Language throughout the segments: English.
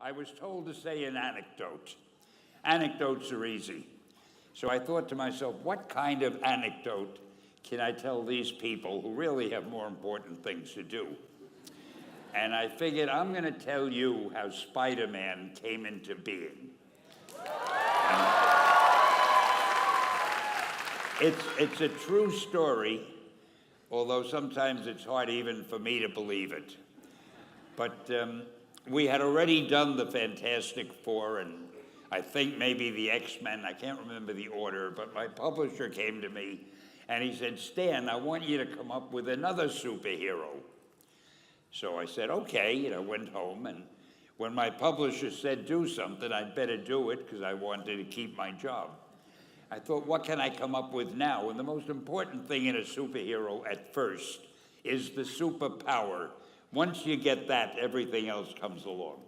I was told to say an anecdote. Anecdotes are easy. So I thought to myself, what kind of anecdote can I tell these people who really have more important things to do? And I figured I'm going to tell you how Spider-Man came into being. It's a true story, although sometimes it's hard even for me to believe it. But we had already done the Fantastic Four and I think maybe the X-Men, I can't remember the order, but my publisher came to me and he said, Stan, I want you to come up with another superhero. So I said, okay, went home, and when my publisher said do something, I'd better do it because I wanted to keep my job. I thought, what can I come up with now? And the most important thing in a superhero at first is the superpower. Once you get that, everything else comes along.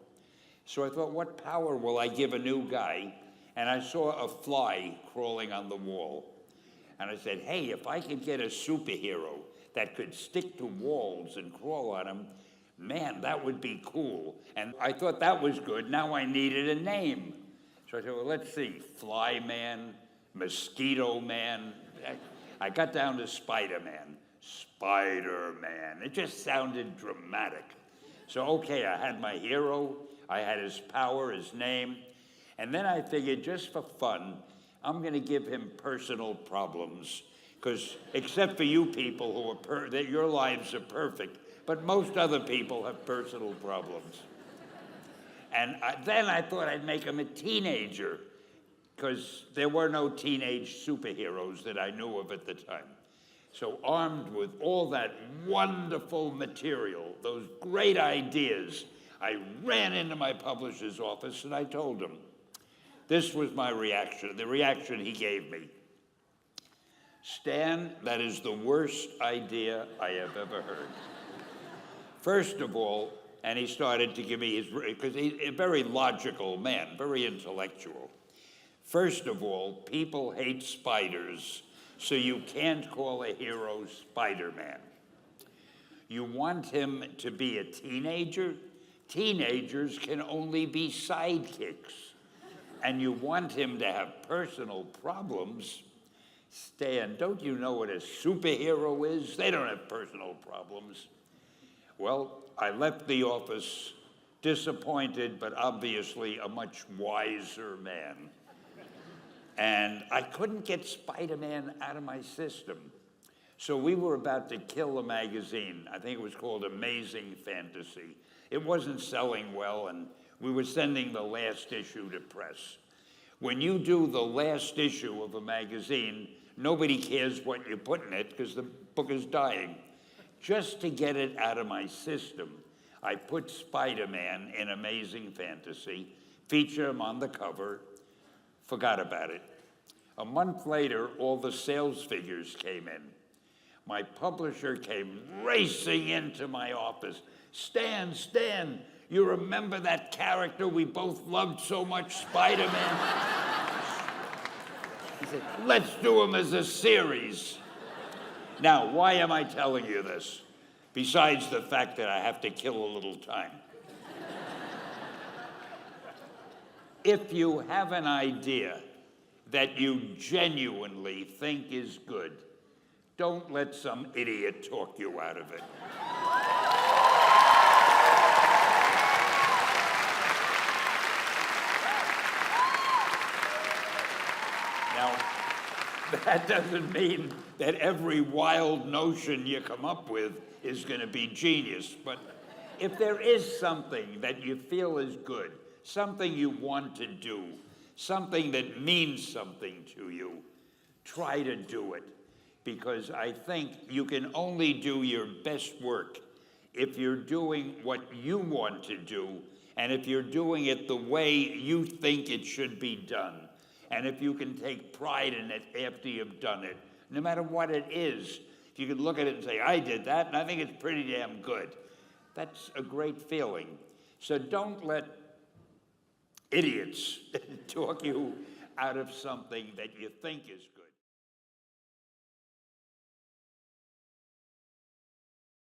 So I thought, what power will I give a new guy? And I saw a fly crawling on the wall. And I said, hey, if I could get a superhero that could stick to walls and crawl on them, man, that would be cool. And I thought that was good. Now I needed a name. So I said, well, let's see, Fly Man, Mosquito Man. I got down to Spider-Man. Spider-Man. It just sounded dramatic. So, okay, I had my hero. I had his power, his name. And then I figured, just for fun, I'm going to give him personal problems. Because except for you people that your lives are perfect, but most other people have personal problems. And then I thought I'd make him a teenager, because there were no teenage superheroes that I knew of at the time. So armed with all that wonderful material, those great ideas, I ran into my publisher's office and I told him. This was my reaction, the reaction he gave me. Stan, that is the worst idea I have ever heard. First of all, and he started to give me his, because he's a very logical man, very intellectual. First of all, people hate spiders, so you can't call a hero Spider-Man. You want him to be a teenager? Teenagers can only be sidekicks. And you want him to have personal problems? Stan, don't you know what a superhero is? They don't have personal problems. Well, I left the office disappointed, but obviously a much wiser man. And I couldn't get Spider-Man out of my system. So we were about to kill a magazine. I think it was called Amazing Fantasy. It wasn't selling well, and we were sending the last issue to press. When you do the last issue of a magazine, nobody cares what you put in it because the book is dying. Just to get it out of my system, I put Spider-Man in Amazing Fantasy, feature him on the cover, forgot about it. A month later, all the sales figures came in. My publisher came racing into my office. Stan, you remember that character we both loved so much, Spider-Man? He said, let's do him as a series. Now, why am I telling you this? Besides the fact that I have to kill a little time. If you have an idea that you genuinely think is good, don't let some idiot talk you out of it. Now, that doesn't mean that every wild notion you come up with is going to be genius, but if there is something that you feel is good, something you want to do, something that means something to you, try to do it. Because I think you can only do your best work if you're doing what you want to do, and if you're doing it the way you think it should be done. And if you can take pride in it after you've done it, no matter what it is, if you can look at it and say, I did that, and I think it's pretty damn good. That's a great feeling. So don't let idiots talk you out of something that you think is good.